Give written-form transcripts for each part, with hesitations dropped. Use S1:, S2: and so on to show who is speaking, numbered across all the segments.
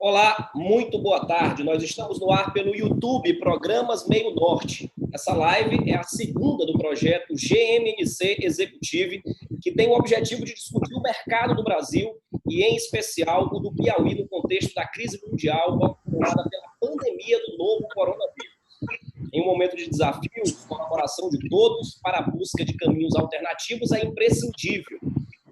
S1: Olá, muito boa tarde. Nós estamos no ar pelo YouTube Programas Meio Norte. Essa live é a segunda do projeto GMNC Executive, que tem o objetivo de discutir o mercado do Brasil e, em especial, o do Piauí no contexto da crise mundial ocasionada pela pandemia do novo coronavírus. Em um momento de desafios, colaboração de todos para a busca de caminhos alternativos é imprescindível.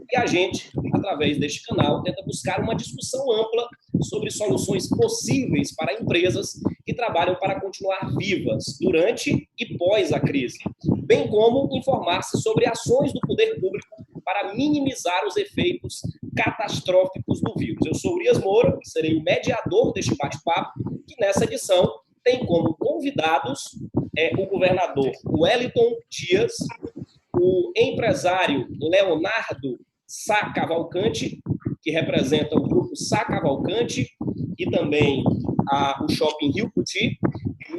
S1: E a gente, através deste canal, tenta buscar uma discussão ampla sobre soluções possíveis para empresas que trabalham para continuar vivas durante e pós a crise, bem como informar-se sobre ações do poder público para minimizar os efeitos catastróficos do vírus. Eu sou Urias Moura, serei o mediador deste bate-papo, que nessa edição tem como convidados o governador Wellington Dias, o empresário Leonardo Sá Cavalcante, que representa o grupo Sá Cavalcante, e também o Shopping Rio Cuti,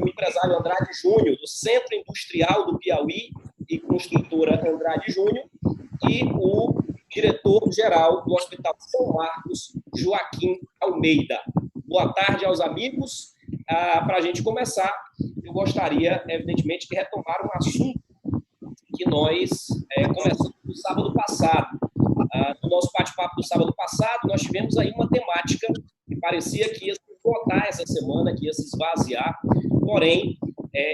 S1: o empresário Andrade Júnior, do Centro Industrial do Piauí e construtora Andrade Júnior, e o diretor-geral do Hospital São Marcos, Joaquim Almeida. Boa tarde aos amigos. Para a gente começar, eu gostaria, evidentemente, de retomar um assunto que nós começamos no sábado passado. No nosso bate-papo do sábado passado, nós tivemos aí uma temática que parecia que ia se esgotar essa semana, que ia se esvaziar, porém,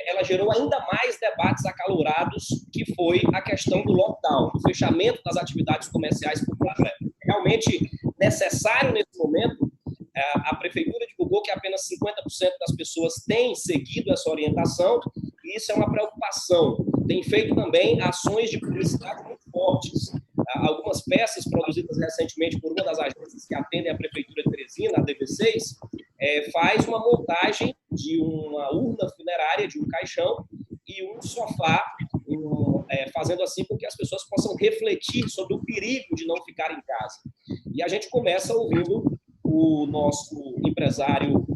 S1: ela gerou ainda mais debates acalorados, que foi a questão do lockdown, do fechamento das atividades comerciais por completo. Realmente necessário nesse momento. A prefeitura divulgou que apenas 50% das pessoas têm seguido essa orientação, e isso é uma preocupação. Tem feito também ações de publicidade muito fortes. Algumas peças produzidas recentemente por uma das agências que atendem a Prefeitura de Teresina, a DV6, faz uma montagem de uma urna funerária, de um caixão e um sofá, fazendo assim com que as pessoas possam refletir sobre o perigo de não ficar em casa. E a gente começa ouvindo o nosso empresário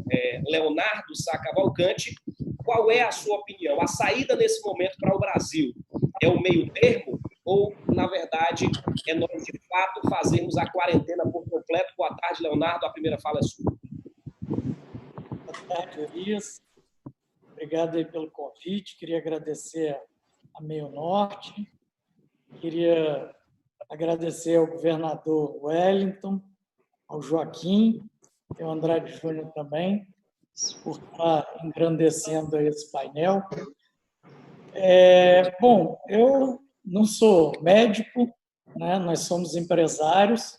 S1: Leonardo Sá Cavalcante. Qual é a sua opinião? A saída nesse momento para o Brasil é o meio termo ou, na verdade, é nós, de fato, fazermos a quarentena por completo? Boa tarde, Leonardo. A primeira fala é sua.
S2: Boa tarde, Elias. Obrigado aí pelo convite. Queria agradecer a Meio Norte. Queria agradecer ao governador Wellington, ao Joaquim e ao Andrade Júnior também, por estar engrandecendo esse painel. Bom, eu não sou médico, né? Nós somos empresários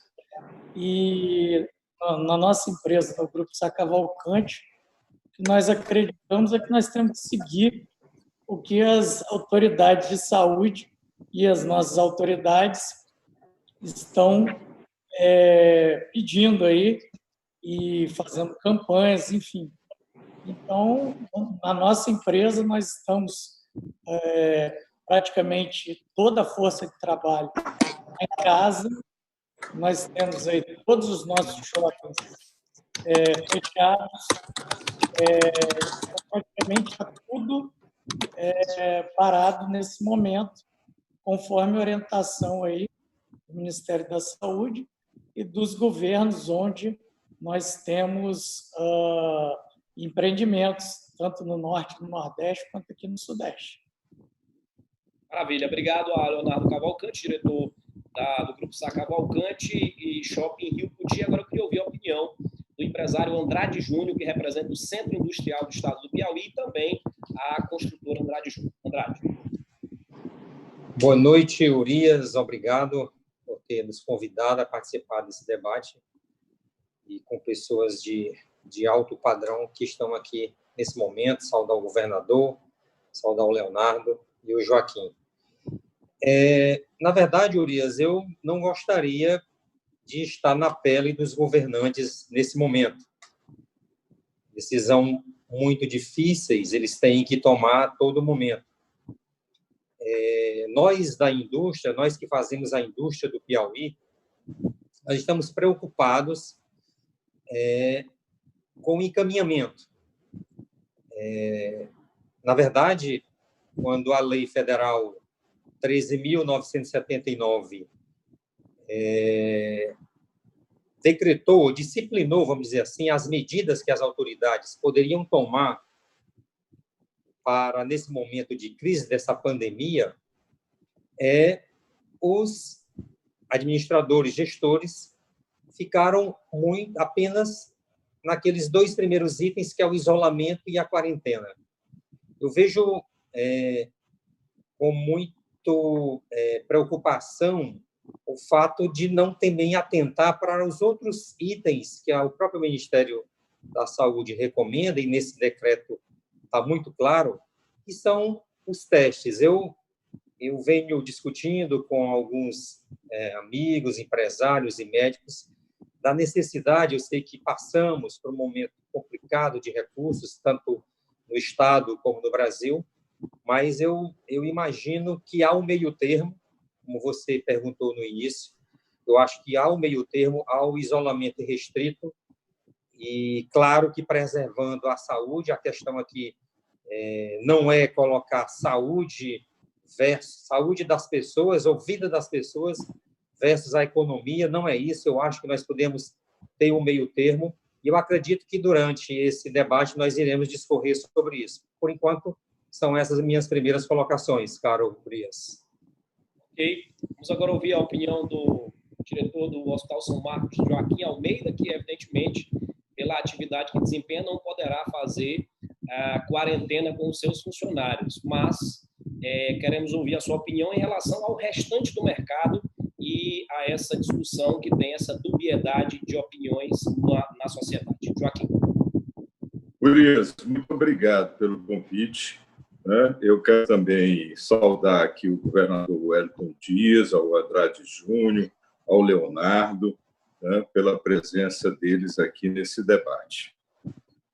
S2: e na nossa empresa, no Grupo Sá Cavalcante, o que nós acreditamos é que nós temos que seguir o que as autoridades de saúde e as nossas autoridades estão pedindo aí e fazendo campanhas, enfim. Então, na nossa empresa, nós estamos praticamente toda a força de trabalho em casa. Nós temos aí todos os nossos shoppings fechados, praticamente está tudo parado nesse momento, conforme a orientação aí do Ministério da Saúde e dos governos onde nós temos empreendimentos, tanto no Norte, no Nordeste, quanto aqui no Sudeste.
S1: Maravilha. Obrigado a Leonardo Cavalcante, diretor do Grupo Sá Cavalcante e Shopping Rio Cuti. Agora eu queria ouvir a opinião do empresário Andrade Júnior, que representa o Centro Industrial do Estado do Piauí, e também a construtora Andrade Júnior. Andrade.
S3: Boa noite, Urias. Obrigado por ter nos convidado a participar desse debate e com pessoas de alto padrão que estão aqui nesse momento. Saudar o governador, saudar o Leonardo e o Joaquim. Na verdade, Urias, eu não gostaria de estar na pele dos governantes nesse momento. Decisão muito difíceis, eles têm que tomar a todo momento. Nós da indústria, nós que fazemos a indústria do Piauí, nós estamos preocupados com o encaminhamento. Na verdade, quando a Lei Federal 13.979 decretou, disciplinou, vamos dizer assim, as medidas que as autoridades poderiam tomar para, nesse momento de crise dessa pandemia, os administradores, gestores, ficaram apenas naqueles 2 primeiros itens, que é o isolamento e a quarentena. Eu vejo com muito preocupação o fato de não também atentar para os outros itens que o próprio Ministério da Saúde recomenda, e nesse decreto está muito claro, que são os testes. Eu venho discutindo com alguns amigos, empresários e médicos da necessidade. Eu sei que passamos por um momento complicado de recursos, tanto no Estado como no Brasil, mas eu imagino que há um meio termo, como você perguntou no início. Eu acho que há um meio termo ao isolamento restrito e, claro, que preservando a saúde. A questão aqui não é colocar saúde versus saúde das pessoas ou vida das pessoas versus a economia, não é isso. Eu acho que nós podemos ter um meio termo e eu acredito que durante esse debate nós iremos discorrer sobre isso. Por enquanto, são essas minhas primeiras colocações, caro Urias.
S1: Ok. Vamos agora ouvir a opinião do diretor do Hospital São Marcos, Joaquim Almeida, que, evidentemente, pela atividade que desempenha, não poderá fazer a quarentena com os seus funcionários, mas queremos ouvir a sua opinião em relação ao restante do mercado e a essa discussão que tem essa dubiedade de opiniões na sociedade. Joaquim.
S4: Urias, muito obrigado pelo convite. Eu quero também saudar aqui o governador Wellington Dias, ao Andrade Júnior, ao Leonardo, pela presença deles aqui nesse debate.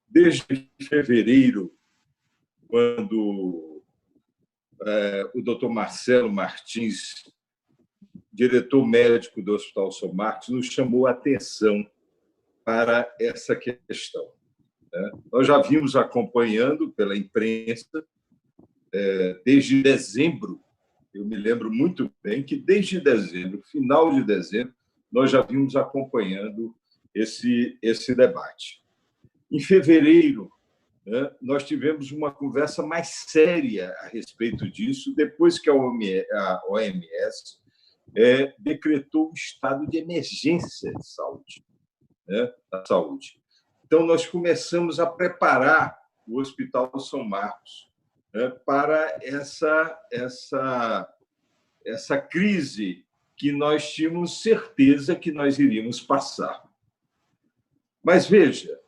S4: Desde fevereiro, quando o doutor Marcelo Martins, diretor médico do Hospital São Marcos, nos chamou a atenção para essa questão. Nós já vimos acompanhando pela imprensa desde dezembro. Eu me lembro muito bem que desde dezembro, final de dezembro, nós já vimos acompanhando esse debate. Em fevereiro, nós tivemos uma conversa mais séria a respeito disso, depois que a OMS decretou o estado de emergência de saúde, da saúde. Então, nós começamos a preparar o Hospital São Marcos para essa crise que nós tínhamos certeza que nós iríamos passar. Mas, veja,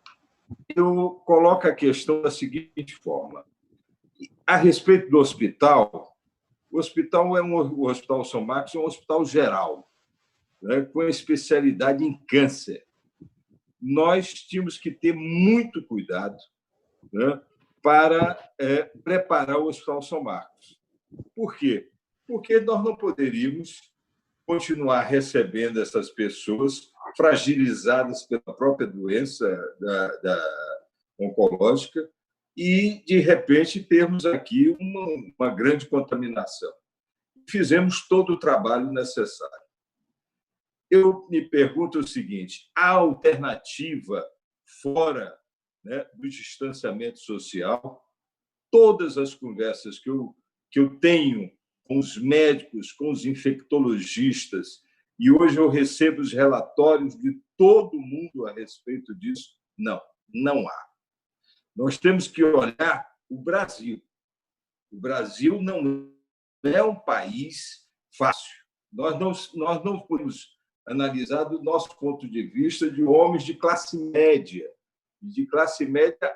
S4: eu coloco a questão da seguinte forma. A respeito do hospital, o Hospital São Marcos é um hospital geral, com especialidade em câncer. Nós tínhamos que ter muito cuidado para preparar o Hospital São Marcos. Por quê? Porque nós não poderíamos continuar recebendo essas pessoas fragilizadas pela própria doença da oncológica e, de repente, termos aqui uma grande contaminação. Fizemos todo o trabalho necessário. Eu me pergunto o seguinte: há alternativa fora do distanciamento social? Todas as conversas que eu tenho com os médicos, com os infectologistas, e hoje eu recebo os relatórios de todo mundo a respeito disso, não há. Nós temos que olhar o Brasil. O Brasil não é um país fácil. Nós não podemos analisar do nosso ponto de vista de homens de classe média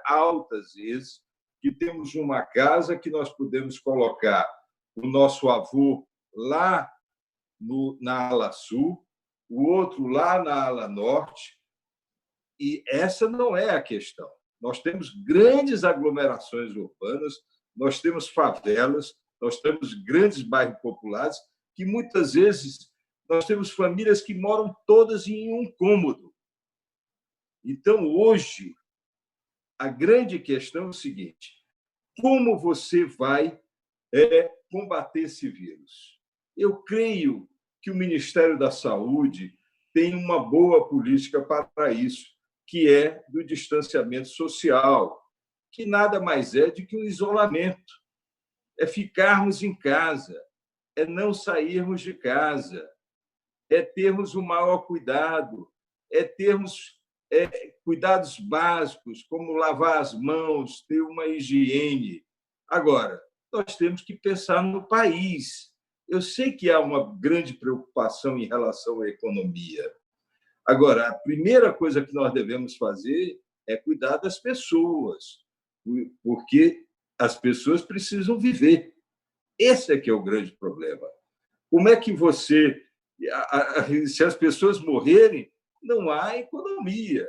S4: alta, às vezes, que temos uma casa que nós podemos colocar o nosso avô lá na ala sul, o outro lá na ala norte, e essa não é a questão. Nós temos grandes aglomerações urbanas, nós temos favelas, nós temos grandes bairros populares, que muitas vezes nós temos famílias que moram todas em um cômodo. Então, hoje, a grande questão é o seguinte: como você vai combater esse vírus? Eu creio que o Ministério da Saúde tem uma boa política para isso, que é do distanciamento social, que nada mais é do que um isolamento. É ficarmos em casa, é não sairmos de casa, é termos o maior cuidado, é termos cuidados básicos, como lavar as mãos, ter uma higiene. Agora, nós temos que pensar no país. Eu sei que há uma grande preocupação em relação à economia. Agora, a primeira coisa que nós devemos fazer é cuidar das pessoas, porque as pessoas precisam viver. Esse é que é o grande problema. Como é que você... Se as pessoas morrerem, não há economia.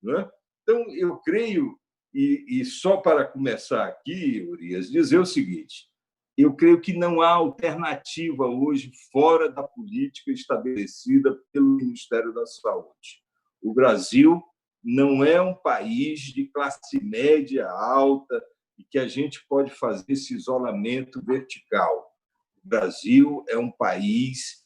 S4: Não é? Então, eu creio, e só para começar aqui, Urias, dizer o seguinte: eu creio que não há alternativa hoje fora da política estabelecida pelo Ministério da Saúde. O Brasil não é um país de classe média alta e que a gente pode fazer esse isolamento vertical. O Brasil é um país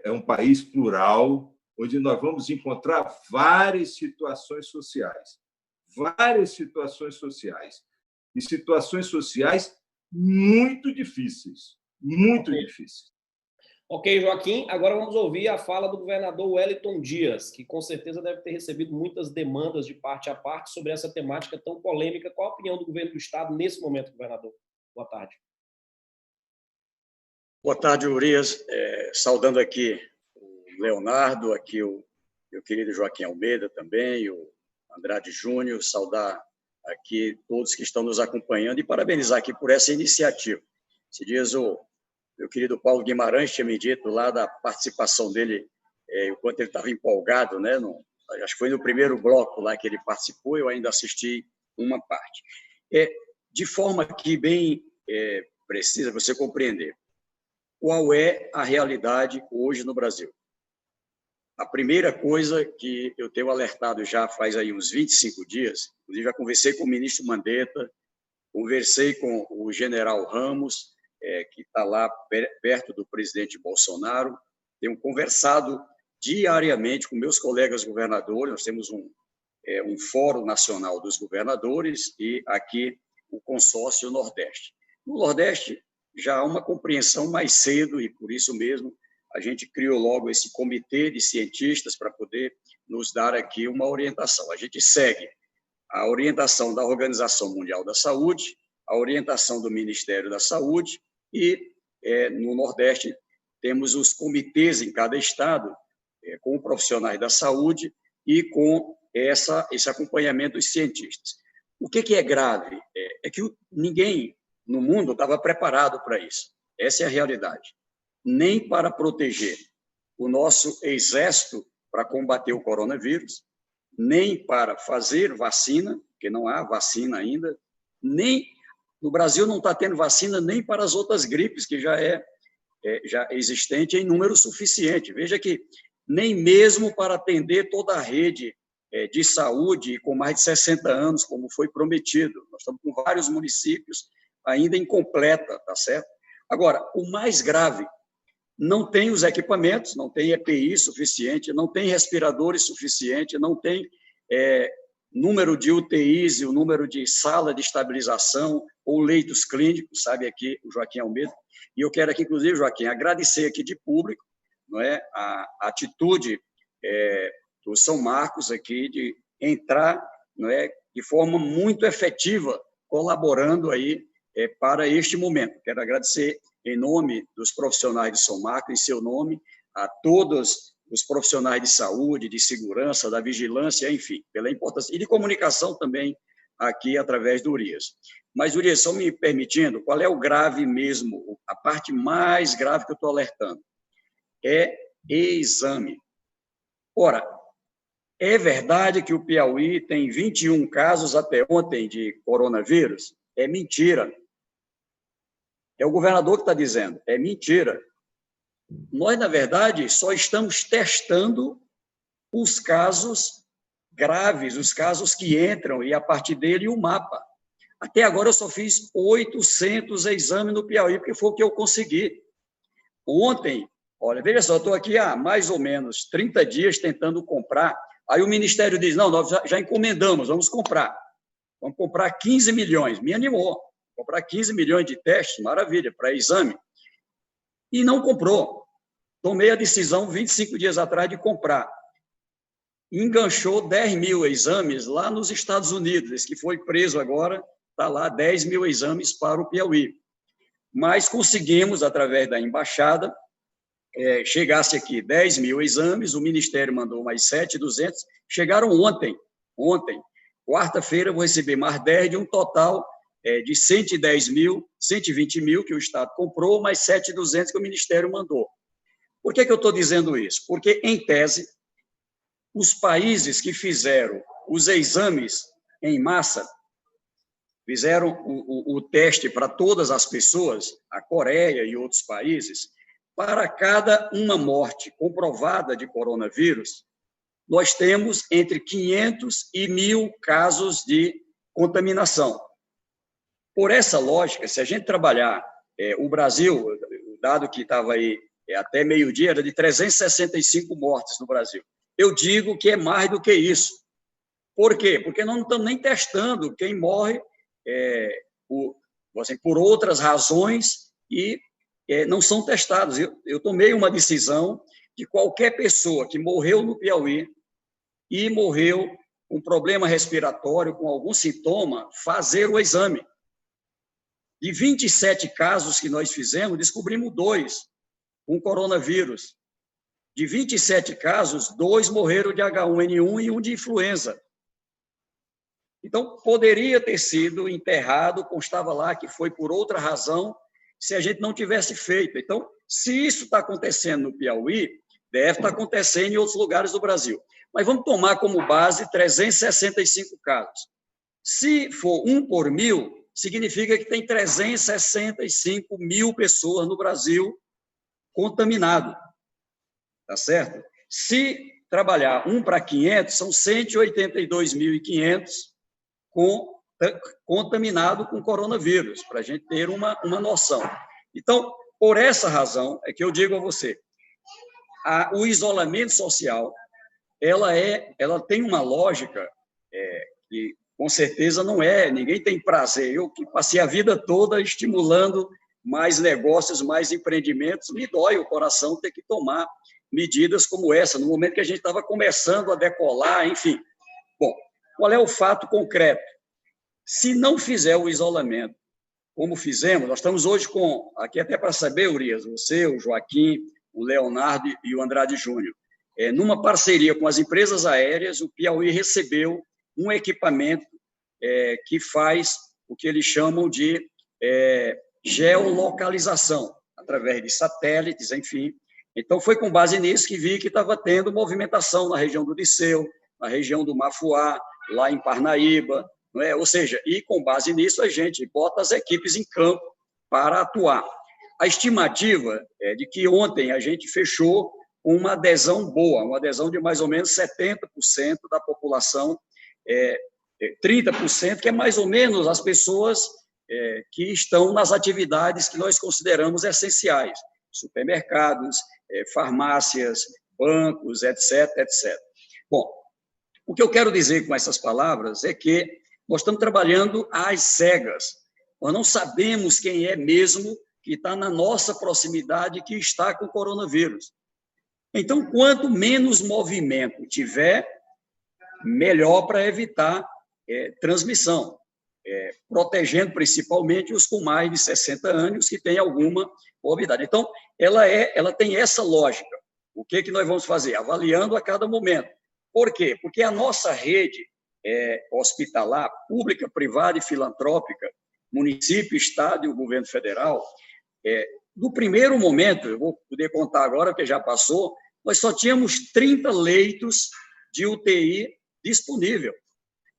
S4: um país plural, onde nós vamos encontrar várias situações sociais, e situações sociais muito difíceis, muito difíceis.
S1: Ok, Joaquim, agora vamos ouvir a fala do governador Wellington Dias, que com certeza deve ter recebido muitas demandas de parte a parte sobre essa temática tão polêmica. Qual a opinião do governo do Estado nesse momento, governador? Boa tarde.
S5: Boa tarde, Urias. Saudando aqui o Leonardo, aqui o meu querido Joaquim Almeida também, o Andrade Júnior, saudar aqui todos que estão nos acompanhando e parabenizar aqui por essa iniciativa. Esses dias o meu querido Paulo Guimarães tinha me dito lá da participação dele, o quanto ele estava empolgado, né? Acho que foi no primeiro bloco lá que ele participou, eu ainda assisti uma parte. De forma que bem precisa você compreender qual é a realidade hoje no Brasil. A primeira coisa que eu tenho alertado já faz aí uns 25 dias, inclusive já conversei com o ministro Mandetta, conversei com o general Ramos, que está lá perto do presidente Bolsonaro, tenho conversado diariamente com meus colegas governadores, nós temos um Fórum Nacional dos Governadores e aqui o Consórcio Nordeste. No Nordeste, já há uma compreensão mais cedo e, por isso mesmo, a gente criou logo esse comitê de cientistas para poder nos dar aqui uma orientação. A gente segue a orientação da Organização Mundial da Saúde, a orientação do Ministério da Saúde e, no Nordeste, temos os comitês em cada estado, com profissionais da saúde e com esse acompanhamento dos cientistas. O que é grave? É que ninguém no mundo estava preparado para isso. Essa é a realidade. Nem para proteger o nosso exército para combater o coronavírus, nem para fazer vacina, porque não há vacina ainda, nem no Brasil não está tendo vacina nem para as outras gripes, que já existente em número suficiente. Veja que nem mesmo para atender toda a rede de saúde com mais de 60 anos, como foi prometido. Nós estamos com vários municípios ainda incompleta, tá certo? Agora, o mais grave, não tem os equipamentos, não tem EPI suficiente, não tem respiradores suficiente, não tem número de UTIs e o número de sala de estabilização ou leitos clínicos, sabe aqui o Joaquim Almeida. E eu quero aqui, inclusive, Joaquim, agradecer aqui de público, não é, a atitude do São Marcos aqui de entrar, não é, de forma muito efetiva, colaborando aí para este momento. Quero agradecer em nome dos profissionais de São Marcos, em seu nome, a todos os profissionais de saúde, de segurança, da vigilância, enfim, pela importância, e de comunicação também aqui através do Urias. Mas, Urias, só me permitindo, qual é o grave mesmo, a parte mais grave que eu estou alertando? É exame. Ora, é verdade que o Piauí tem 21 casos até ontem de coronavírus? É mentira. É o governador que está dizendo, é mentira. Nós, na verdade, só estamos testando os casos graves, os casos que entram, e a partir dele o mapa. Até agora eu só fiz 800 exames no Piauí, porque foi o que eu consegui. Ontem, Olha, veja só, eu estou aqui há mais ou menos 30 dias tentando comprar. Aí o Ministério diz, não, nós já encomendamos, vamos comprar. Vamos comprar 15 milhões. Me animou. Comprar 15 milhões de testes, maravilha, para exame. E não comprou. Tomei a decisão 25 dias atrás de comprar. Enganchou 10 mil exames lá nos Estados Unidos. Esse que foi preso agora, está lá 10 mil exames para o Piauí. Mas conseguimos, através da embaixada, chegasse aqui 10 mil exames, o Ministério mandou mais 7.200, chegaram ontem, quarta-feira vou receber mais 10, de um total de 110 mil, 120 mil que o Estado comprou, mais 7.200 que o Ministério mandou. Por que eu estou dizendo isso? Porque, em tese, os países que fizeram os exames em massa, fizeram o teste para todas as pessoas, a Coreia e outros países, para cada uma morte comprovada de coronavírus, nós temos entre 500 e 1.000 casos de contaminação. Por essa lógica, se a gente trabalhar, o Brasil, o dado que estava aí até meio-dia era de 365 mortes no Brasil. Eu digo que é mais do que isso. Por quê? Porque nós não estamos nem testando quem morre por outras razões e não são testados. Eu tomei uma decisão de qualquer pessoa que morreu no Piauí e morreu com problema respiratório, com algum sintoma, fazer o exame. De 27 casos que nós fizemos, descobrimos 2 com coronavírus. De 27 casos, 2 morreram de H1N1 e 1 de influenza. Então, poderia ter sido enterrado, constava lá que foi por outra razão, se a gente não tivesse feito. Então, se isso está acontecendo no Piauí, deve estar acontecendo em outros lugares do Brasil. Mas vamos tomar como base 365 casos. Se for 1 por 1.000, significa que tem 365 mil pessoas no Brasil contaminadas. Tá certo? Se trabalhar 1 para 500, são 182.500 contaminados com coronavírus, para a gente ter uma noção. Então, por essa razão, é que eu digo a você, o isolamento social, ela tem uma lógica que, com certeza, não ninguém tem prazer. Eu que passei a vida toda estimulando mais negócios, mais empreendimentos, me dói o coração ter que tomar medidas como essa, no momento que a gente estava começando a decolar, enfim. Bom, qual é o fato concreto? Se não fizer o isolamento, como fizemos, nós estamos hoje aqui até para saber, Urias, você, o Joaquim, o Leonardo e o Andrade Júnior, numa parceria com as empresas aéreas, o Piauí recebeu um equipamento que faz o que eles chamam de geolocalização, através de satélites, enfim. Então, foi com base nisso que vi que estava tendo movimentação na região do Liceu, na região do Mafuá, lá em Parnaíba, não é? Ou seja, e com base nisso a gente bota as equipes em campo para atuar. A estimativa é de que ontem a gente fechou uma adesão boa, uma adesão de mais ou menos 70% da população, 30%, que é mais ou menos as pessoas que estão nas atividades que nós consideramos essenciais, supermercados, farmácias, bancos, etc., etc. Bom, o que eu quero dizer com essas palavras é que nós estamos trabalhando às cegas. Nós não sabemos quem é mesmo que está na nossa proximidade que está com o coronavírus. Então, quanto menos movimento tiver, melhor para evitar transmissão, protegendo principalmente os com mais de 60 anos que têm alguma morbidade. Então, ela tem essa lógica. O que nós vamos fazer? Avaliando a cada momento. Por quê? Porque a nossa rede hospitalar, pública, privada e filantrópica, município, estado e o governo federal, no primeiro momento, eu vou poder contar agora, porque já passou, nós só tínhamos 30 leitos de UTI disponível.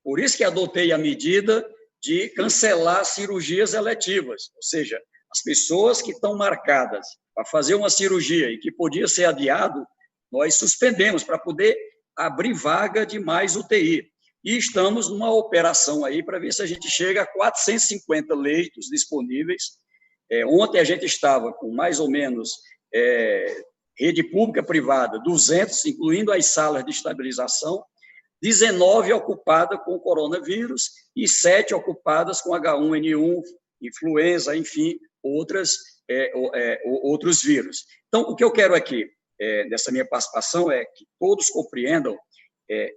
S5: Por isso que adotei a medida de cancelar cirurgias eletivas, ou seja, as pessoas que estão marcadas para fazer uma cirurgia e que podia ser adiado, nós suspendemos para poder abrir vaga de mais UTI. E estamos numa operação aí para ver se a gente chega a 450 leitos disponíveis. Ontem a gente estava com mais ou menos Rede pública privada, 200, incluindo as salas de estabilização, 19 ocupadas com coronavírus e 7 ocupadas com H1N1, influenza, enfim, outros vírus. Então, o que eu quero aqui, nessa minha participação, é que todos compreendam,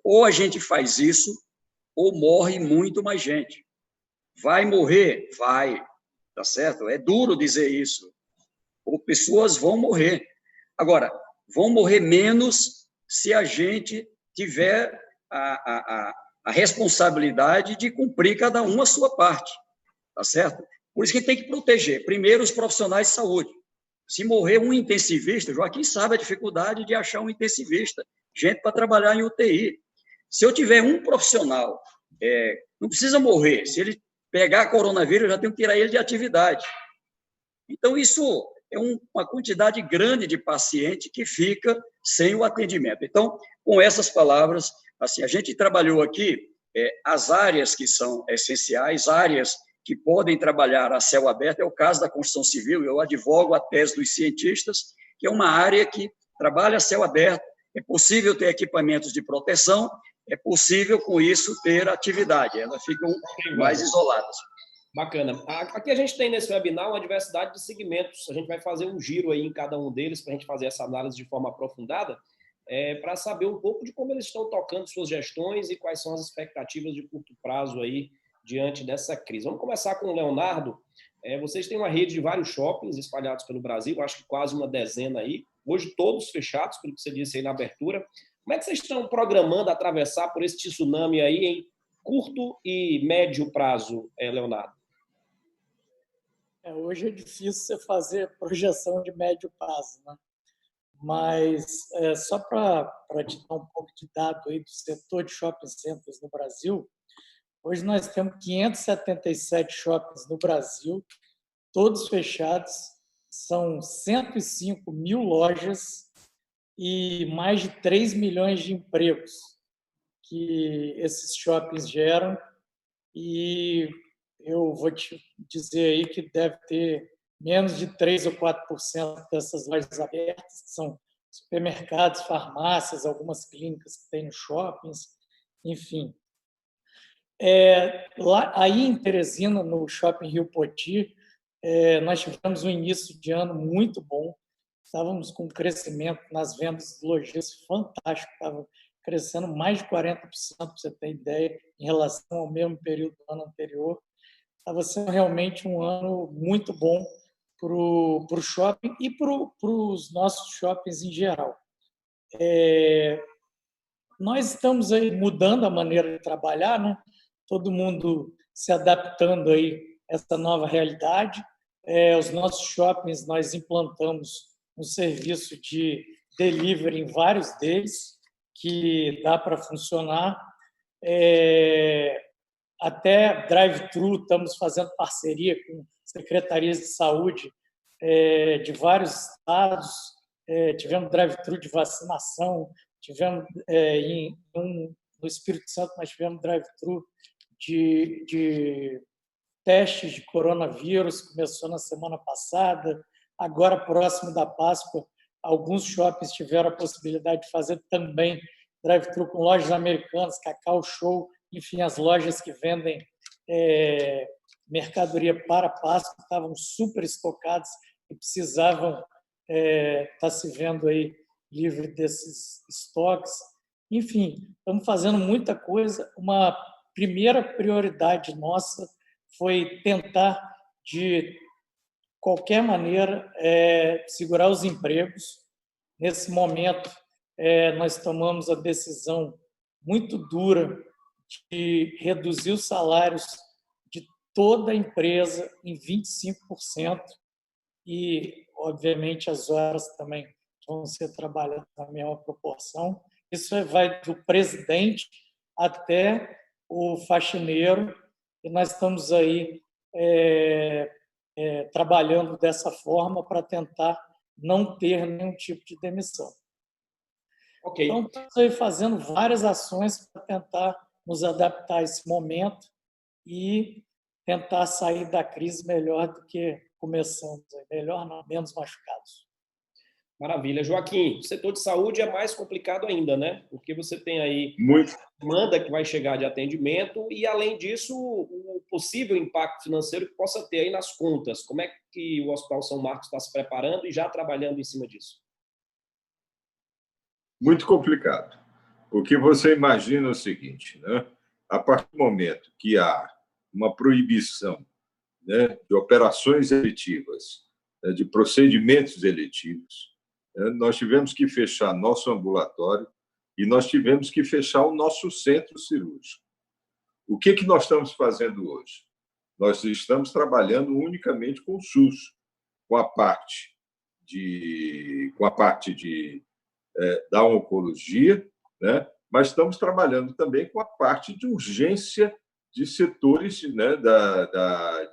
S5: ou a gente faz isso, ou morre muito mais gente. Vai morrer? Vai, tá certo? É duro dizer isso. Ou pessoas vão morrer. Agora, vão morrer menos se a gente tiver a responsabilidade de cumprir cada um a sua parte, tá certo? Por isso que tem que proteger, primeiro, os profissionais de saúde. Se morrer um intensivista, Joaquim sabe a dificuldade de achar um intensivista, gente para trabalhar em UTI. Se eu tiver um profissional, não precisa morrer, se ele pegar coronavírus, eu já tenho que tirar ele de atividade. Então, isso é uma quantidade grande de paciente que fica sem o atendimento. Então, com essas palavras, assim, a gente trabalhou aqui as áreas que são essenciais, áreas que podem trabalhar a céu aberto, é o caso da construção civil, eu advogo a tese dos cientistas, que é uma área que trabalha a céu aberto, é possível ter equipamentos de proteção, é possível, com isso, ter atividade, elas ficam mais isoladas.
S1: Bacana. Aqui a gente tem nesse webinar uma diversidade de segmentos. A gente vai fazer um giro aí em cada um deles para a gente fazer essa análise de forma aprofundada, para saber um pouco de como eles estão tocando suas gestões e quais são as expectativas de curto prazo aí diante dessa crise. Vamos começar com o Leonardo. Vocês têm uma rede de vários shoppings espalhados pelo Brasil, acho que quase uma dezena aí, hoje todos fechados, pelo que você disse aí na abertura. Como é que vocês estão programando atravessar por esse tsunami aí em curto e médio prazo, Leonardo?
S2: Hoje é difícil você fazer projeção de médio prazo, né? Mas só para te dar um pouco de dado aí do setor de shopping centers no Brasil, hoje nós temos 577 shoppings no Brasil, todos fechados, são 105 mil lojas e mais de 3 milhões de empregos que esses shoppings geram, e eu vou te dizer aí que deve ter menos de 3 ou 4% dessas lojas abertas, que são supermercados, farmácias, algumas clínicas que tem nos shoppings, enfim. Aí em Teresina, no Shopping Rio Poti, nós tivemos um início de ano muito bom, estávamos com um crescimento nas vendas de lojistas fantástico, estava crescendo mais de 40%, para você ter ideia, em relação ao mesmo período do ano anterior. Estava sendo realmente um ano muito bom para o shopping e para os nossos shoppings em geral. Nós estamos aí mudando a maneira de trabalhar, né? Todo mundo se adaptando aí a essa nova realidade. Os nossos shoppings, nós implantamos um serviço de delivery em vários deles, que dá para funcionar. Até drive-thru, estamos fazendo parceria com secretarias de saúde de vários estados. Tivemos drive-thru de vacinação, tivemos no Espírito Santo, nós tivemos drive-thru de testes de coronavírus, começou na semana passada. Agora, próximo da Páscoa, alguns shoppings tiveram a possibilidade de fazer também drive-thru com lojas americanas, Cacau Show, enfim, as lojas que vendem mercadoria para Páscoa estavam super estocadas e precisavam estar se vendo aí livre desses estoques. Enfim, estamos fazendo muita coisa. Uma primeira prioridade nossa foi tentar, de qualquer maneira, segurar os empregos. Nesse momento, nós tomamos a decisão muito dura de reduzir os salários de toda a empresa em 25% e, obviamente, as horas também vão ser trabalhadas na mesma proporção. Isso vai do presidente até o faxineiro, e nós estamos aí trabalhando dessa forma para tentar não ter nenhum tipo de demissão.
S1: Okay.
S2: Então, estamos aí fazendo várias ações para tentar nos adaptar a esse momento e tentar sair da crise melhor do que começamos. Melhor não, menos machucados.
S1: Maravilha. Joaquim, o setor de saúde é mais complicado ainda, né? Porque você tem aí
S4: Muito.
S1: demanda que vai chegar de atendimento e, além disso, o possível impacto financeiro que possa ter aí nas contas. Como é que o Hospital São Marcos está se preparando e já trabalhando em cima disso?
S4: Muito complicado, porque você imagina o seguinte, né? A partir do momento que há uma proibição, né, de operações eletivas, né, de procedimentos eletivos, né, nós tivemos que fechar nosso ambulatório e nós tivemos que fechar o nosso centro cirúrgico. O que nós estamos fazendo hoje? Nós estamos trabalhando unicamente com o SUS, com a parte da oncologia, né? Mas estamos trabalhando também com a parte de urgência de setores, né,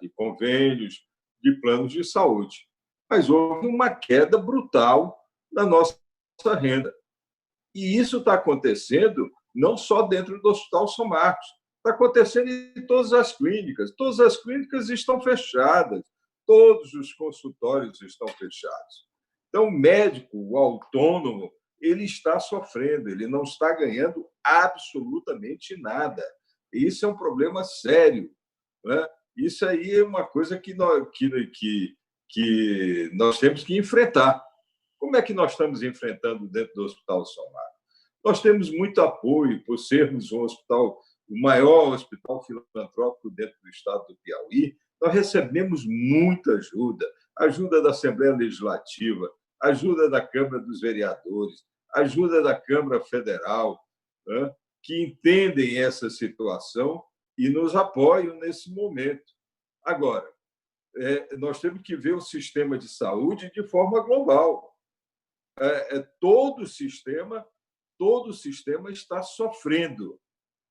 S4: de convênios, de planos de saúde. Mas houve uma queda brutal na nossa renda. E isso está acontecendo não só dentro do Hospital São Marcos, está acontecendo em todas as clínicas. Todas as clínicas estão fechadas, todos os consultórios estão fechados. Então, o médico, o autônomo, ele está sofrendo, ele não está ganhando absolutamente nada. E isso é um problema sério, né? Isso aí é uma coisa que nós temos que enfrentar. Como é que nós estamos enfrentando dentro do Hospital São Marcos? Nós temos muito apoio por sermos um hospital, o maior hospital filantrópico dentro do estado do Piauí. Nós recebemos muita ajuda da Assembleia Legislativa, ajuda da Câmara dos Vereadores, ajuda da Câmara Federal, né, que entendem essa situação e nos apoiam nesse momento. Agora, nós temos que ver o sistema de saúde de forma global. Todo o sistema está sofrendo.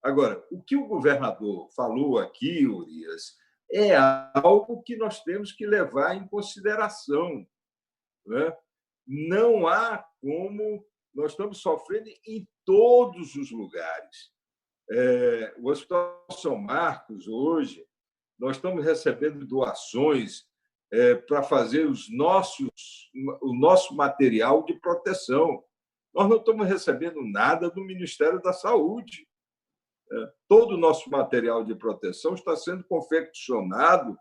S4: Agora, o que o governador falou aqui, Urias, é algo que nós temos que levar em consideração, né? Não há como... Nós estamos sofrendo em todos os lugares. O Hospital São Marcos, hoje, nós estamos recebendo doações para fazer o nosso material de proteção. Nós não estamos recebendo nada do Ministério da Saúde. Todo o nosso material de proteção está sendo confeccionado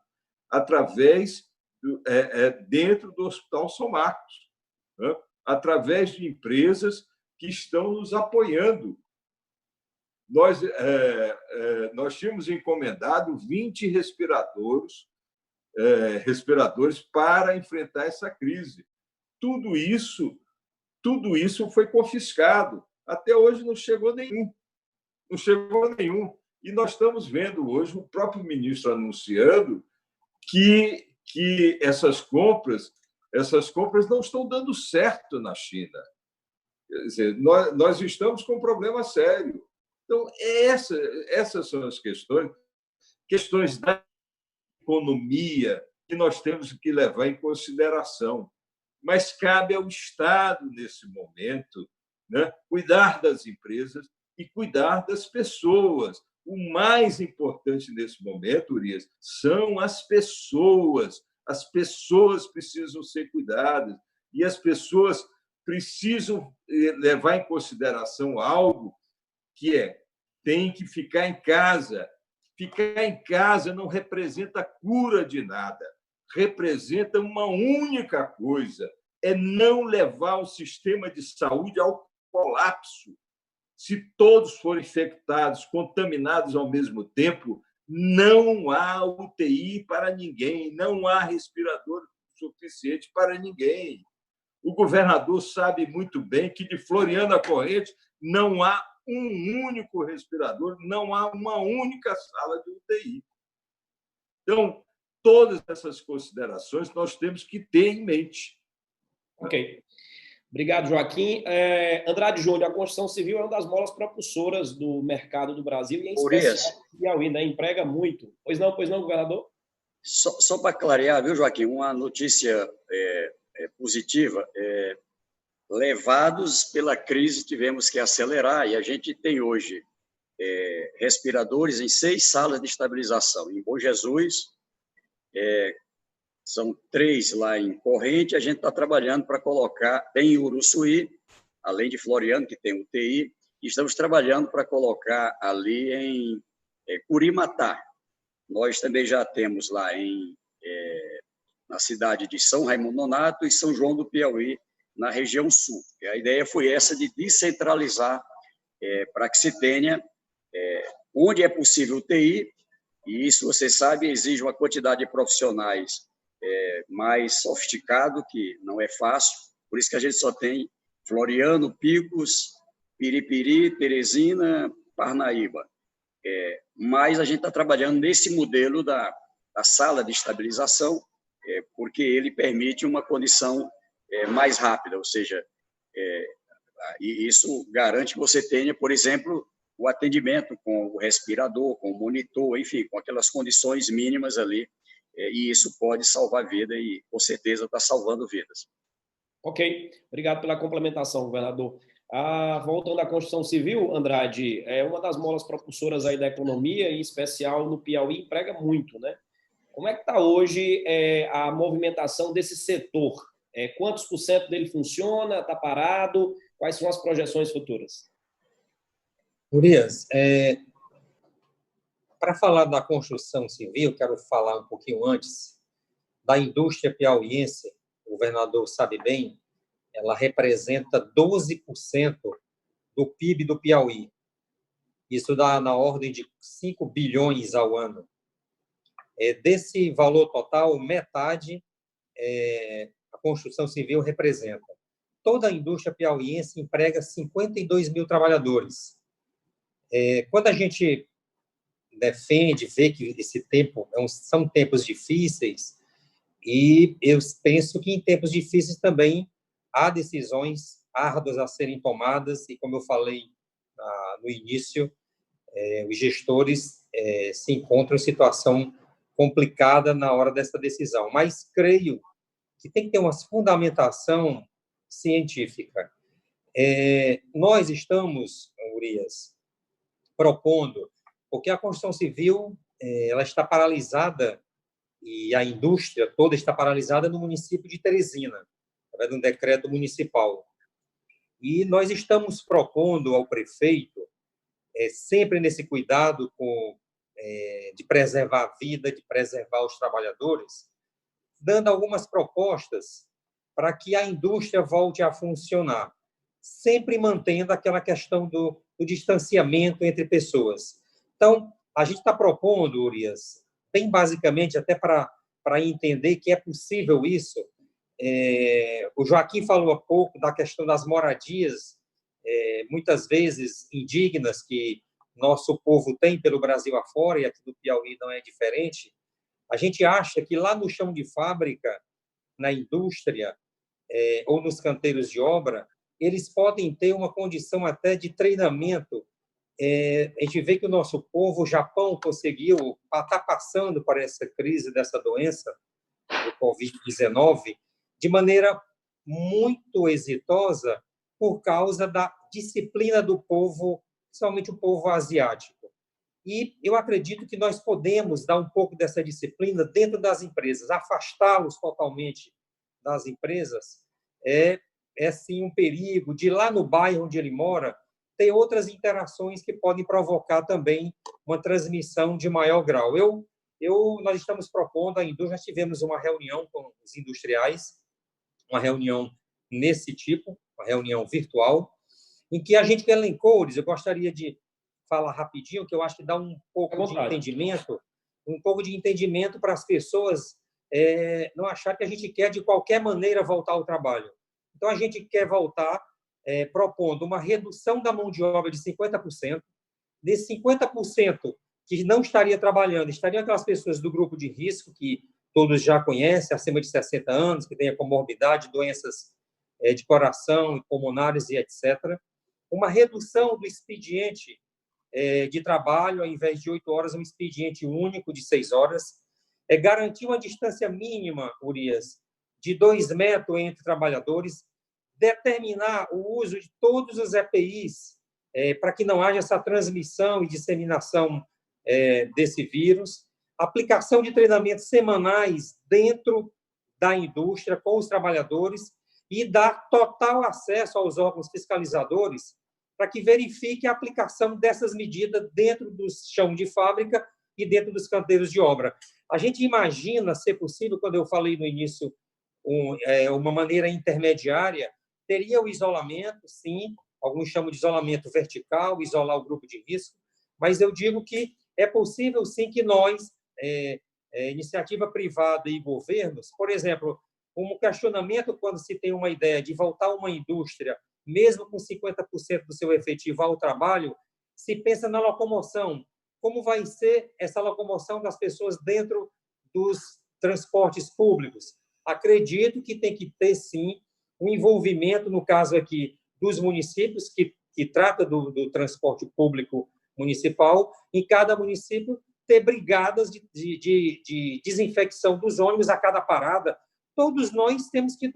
S4: dentro do Hospital São Marcos, né? Através de empresas que estão nos apoiando. Nós tínhamos encomendado 20 respiradores para enfrentar essa crise. Tudo isso foi confiscado. Até hoje não chegou nenhum. E nós estamos vendo hoje o próprio ministro anunciando que essas compras não estão dando certo na China. Quer dizer, nós estamos com um problema sério. Então, essas são as questões da economia que nós temos que levar em consideração. Mas cabe ao Estado, nesse momento, né, cuidar das empresas e cuidar das pessoas. O mais importante nesse momento, Urias, são as pessoas. As pessoas precisam ser cuidadas e as pessoas precisam levar em consideração algo que tem que ficar em casa. Ficar em casa não representa cura de nada. Representa uma única coisa, é não levar o sistema de saúde ao colapso. Se todos forem infectados, contaminados ao mesmo tempo, não há UTI para ninguém, não há respirador suficiente para ninguém. O governador sabe muito bem que de Floriano Corrente não há um único respirador, não há uma única sala de UTI. Então, todas essas considerações nós temos que ter em mente.
S1: Ok. Obrigado, Joaquim. Andrade Júnior, a construção civil é uma das molas propulsoras do mercado do Brasil e, em especial, o Piauí, né? Emprega muito. Pois não, governador?
S5: Só para clarear, viu, Joaquim, uma notícia positiva. Levados pela crise, tivemos que acelerar e a gente tem hoje respiradores em 6 salas de estabilização. Em Bom Jesus, são 3 lá em Corrente, a gente está trabalhando para colocar, tem Uruçuí, além de Floriano, que tem UTI, e estamos trabalhando para colocar ali em Curimatá. Nós também já temos lá na cidade de São Raimundo Nonato e São João do Piauí, na região sul. E a ideia foi essa de descentralizar para que se tenha, onde é possível UTI, e isso, você sabe, exige uma quantidade de profissionais mais sofisticado, que não é fácil, por isso que a gente só tem Floriano, Picos, Piripiri, Teresina, Parnaíba. Mas a gente está trabalhando nesse modelo da sala de estabilização, porque ele permite uma condição mais rápida, ou seja, e isso garante que você tenha, por exemplo, o atendimento com o respirador, com o monitor, enfim, com aquelas condições mínimas ali, e isso pode salvar vida e, com certeza, está salvando vidas.
S1: Ok, obrigado pela complementação, governador. Voltando à construção civil, Andrade, é uma das molas propulsoras aí da economia, em especial no Piauí, emprega muito, né? Como é que está hoje a movimentação desse setor? Quantos por cento dele funciona? Está parado? Quais são as projeções futuras?
S3: Urias, para falar da construção civil, quero falar um pouquinho antes da indústria piauiense. O governador sabe bem, ela representa 12% do PIB do Piauí. Isso dá na ordem de 5 bilhões ao ano. Desse valor total, metade a construção civil representa. Toda a indústria piauiense emprega 52 mil trabalhadores. Quando a gente defende, vê que esse tempo são tempos difíceis, e eu penso que em tempos difíceis também há decisões árduas a serem tomadas, e como eu falei no início, os gestores se encontram em situação complicada na hora dessa decisão, mas creio que tem que ter uma fundamentação científica. Nós estamos, Urias, propondo, porque a construção civil ela está paralisada, e a indústria toda está paralisada no município de Teresina, através de um decreto municipal. E nós estamos propondo ao prefeito, sempre nesse cuidado de preservar a vida, de preservar os trabalhadores, dando algumas propostas para que a indústria volte a funcionar, sempre mantendo aquela questão do distanciamento entre pessoas. Então, a gente está propondo, Urias, bem basicamente, até para entender que é possível isso. O Joaquim falou há pouco da questão das moradias, muitas vezes indignas, que nosso povo tem pelo Brasil afora, e aqui do Piauí não é diferente. A gente acha que lá no chão de fábrica, na indústria, ou nos canteiros de obra, eles podem ter uma condição até de treinamento. A gente vê que o nosso povo, o Japão, conseguiu estar passando por essa crise dessa doença, do Covid-19, de maneira muito exitosa por causa da disciplina do povo, principalmente o povo asiático. E eu acredito que nós podemos dar um pouco dessa disciplina dentro das empresas. Afastá-los totalmente das empresas sim um perigo de lá no bairro onde ele mora ter outras interações que podem provocar também uma transmissão de maior grau. Nós estamos propondo, a indústria, nós tivemos uma reunião com os industriais, uma reunião nesse tipo, uma reunião virtual, em que a gente elencou, eu gostaria de falar rapidinho, que eu acho que dá um pouco de entendimento para as pessoas não achar que a gente quer, de qualquer maneira, voltar ao trabalho. Então, a gente quer voltar propondo uma redução da mão de obra de 50%. Desse 50% que não estaria trabalhando, estariam aquelas pessoas do grupo de risco, que todos já conhecem, acima de 60 anos, que têm a comorbidade, doenças de coração, pulmonares e etc. Uma redução do expediente de trabalho, ao invés de 8 horas, um expediente único de 6 horas. Garantir uma distância mínima, Urias, de 2 metros entre trabalhadores, determinar o uso de todos os EPIs para que não haja essa transmissão e disseminação desse vírus, aplicação de treinamentos semanais dentro da indústria com os trabalhadores e dar total acesso aos órgãos fiscalizadores para que verifique a aplicação dessas medidas dentro do chão de fábrica e dentro dos canteiros de obra. A gente imagina ser possível, quando eu falei no início, uma maneira intermediária, teria o isolamento, sim, alguns chamam de isolamento vertical, isolar o grupo de risco, mas eu digo que é possível, sim, que nós, iniciativa privada e governos, por exemplo, um questionamento quando se tem uma ideia de voltar uma indústria, mesmo com 50% do seu efetivo ao trabalho, se pensa na locomoção. Como vai ser essa locomoção das pessoas dentro dos transportes públicos? Acredito que tem que ter, sim, um envolvimento, no caso aqui, dos municípios, que trata do transporte público municipal, em cada município ter brigadas de desinfecção dos ônibus a cada parada. Todos nós temos que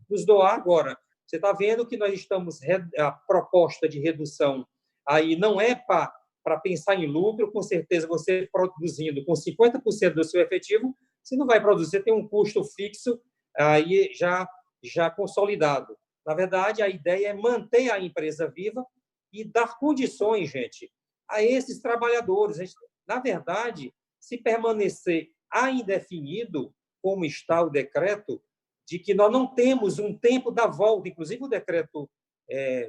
S3: nos doar agora. Você está vendo que nós estamos... A proposta de redução aí não é para pensar em lucro, com certeza você produzindo com 50% do seu efetivo, você não vai produzir, você tem um custo fixo aí já consolidado. Na verdade, a ideia é manter a empresa viva e dar condições, gente, a esses trabalhadores. Na verdade, se permanecer a indefinido, como está o decreto, de que nós não temos um tempo da volta, inclusive o decreto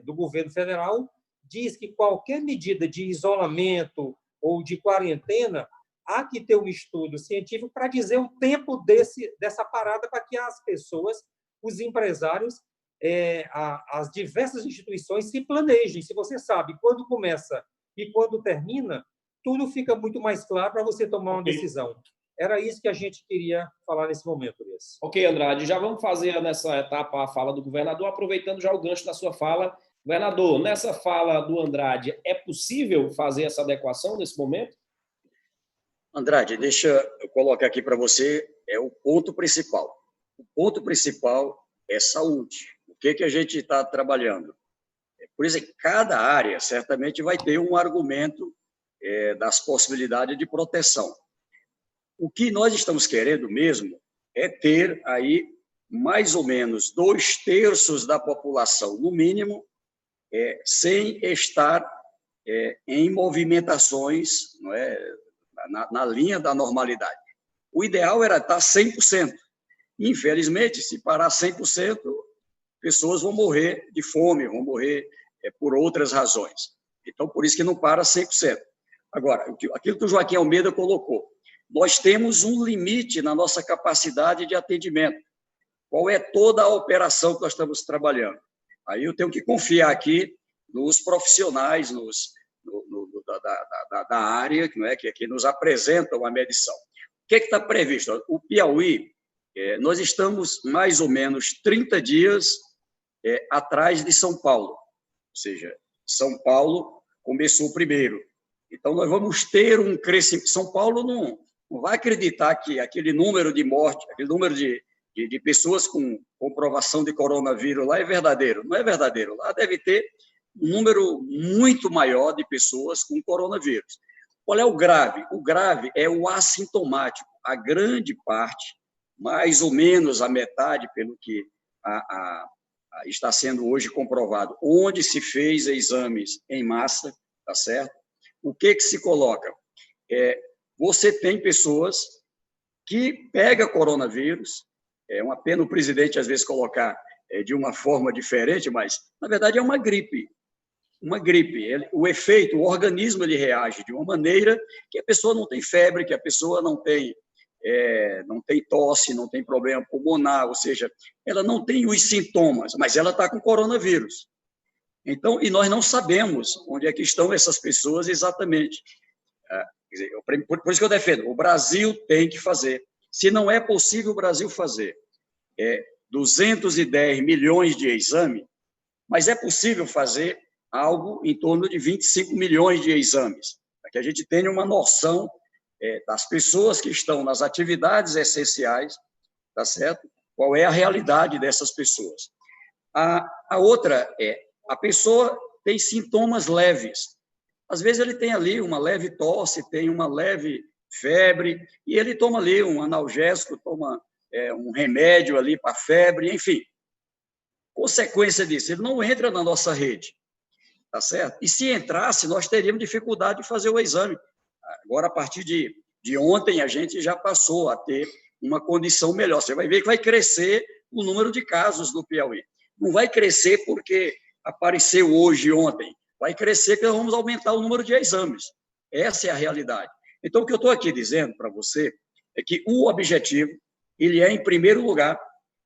S3: do governo federal diz que qualquer medida de isolamento ou de quarentena, há que ter um estudo científico para dizer o tempo dessa parada para que as pessoas, os empresários, as diversas instituições se planejem. Se você sabe quando começa e quando termina, tudo fica muito mais claro para você tomar uma decisão. Era isso que a gente queria falar nesse momento, Luiz.
S1: Ok, Andrade, já vamos fazer nessa etapa a fala do governador, aproveitando já o gancho da sua fala. Governador, nessa fala do Andrade, é possível fazer essa adequação nesse momento?
S5: Andrade, deixa eu colocar aqui para você o ponto principal. O ponto principal é saúde. O que a gente está trabalhando? Por isso, cada área certamente vai ter um argumento das possibilidades de proteção. O que nós estamos querendo mesmo é ter aí mais ou menos 2/3 da população, no mínimo, sem estar em movimentações, não é, na linha da normalidade. O ideal era estar 100%. Infelizmente, se parar 100%, pessoas vão morrer de fome, vão morrer por outras razões. Então, por isso que não para 100%. Agora, aquilo que o Joaquim Almeida colocou, nós temos um limite na nossa capacidade de atendimento. Qual é toda a operação que nós estamos trabalhando? Aí eu tenho que confiar aqui nos profissionais da área, não é, que nos apresentam a medição. O que está previsto? O Piauí, nós estamos mais ou menos 30 dias atrás de São Paulo. Ou seja, São Paulo começou primeiro. Então, nós vamos ter um crescimento. São Paulo não vai acreditar que aquele número de mortes, aquele número de pessoas com comprovação de coronavírus lá é verdadeiro. Não é verdadeiro. Lá deve ter um número muito maior de pessoas com coronavírus. Qual é o grave? O grave é o assintomático. A grande parte, mais ou menos a metade, pelo que está sendo hoje comprovado, onde se fez exames em massa, tá certo? O que se coloca? Você tem pessoas que pegam coronavírus, é uma pena o presidente, às vezes, colocar de uma forma diferente, mas, na verdade, é uma gripe. Uma gripe. O efeito, o organismo, ele reage de uma maneira que a pessoa não tem febre, que a pessoa não tem tosse, não tem problema pulmonar, ou seja, ela não tem os sintomas, mas ela está com coronavírus. Então, e nós não sabemos onde é que estão essas pessoas exatamente. Quer dizer, por isso que eu defendo, o Brasil tem que fazer. Se não é possível o Brasil fazer 210 milhões de exames, mas é possível fazer algo em torno de 25 milhões de exames, para que a gente tenha uma noção das pessoas que estão nas atividades essenciais, tá certo? Qual é a realidade dessas pessoas. A outra a pessoa tem sintomas leves. Às vezes ele tem ali uma leve tosse, tem uma leve febre, e ele toma ali um analgésico, toma um remédio ali para febre, enfim. Consequência disso, ele não entra na nossa rede, tá certo? E se entrasse, nós teríamos dificuldade de fazer o exame. Agora, a partir de ontem, a gente já passou a ter uma condição melhor. Você vai ver que vai crescer o número de casos no Piauí. Não vai crescer porque apareceu hoje e ontem. Vai crescer porque nós vamos aumentar o número de exames. Essa é a realidade. Então, o que eu estou aqui dizendo para você é que o objetivo, ele é, em primeiro lugar,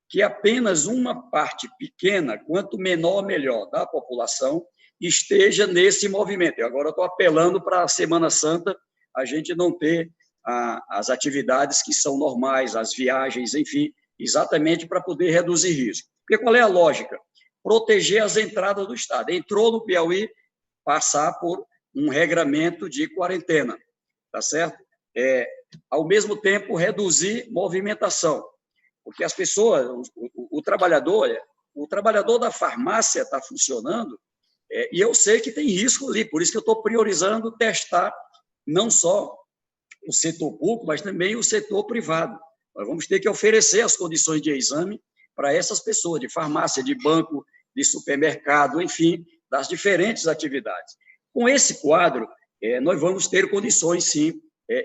S5: que apenas uma parte pequena, quanto menor, melhor, da população esteja nesse movimento. Eu agora estou apelando para a Semana Santa a gente não ter as atividades que são normais, as viagens, enfim, exatamente para poder reduzir risco. Porque qual é a lógica? Proteger as entradas do Estado. Entrou no Piauí, passar por um regramento de quarentena, tá certo? Ao mesmo tempo, reduzir movimentação, porque as pessoas, o trabalhador da farmácia está funcionando, e eu sei que tem risco ali, por isso que eu estou priorizando testar não só o setor público, mas também o setor privado. Nós vamos ter que oferecer as condições de exame para essas pessoas, de farmácia, de banco, de supermercado, enfim, das diferentes atividades. Com esse quadro, nós vamos ter condições, sim,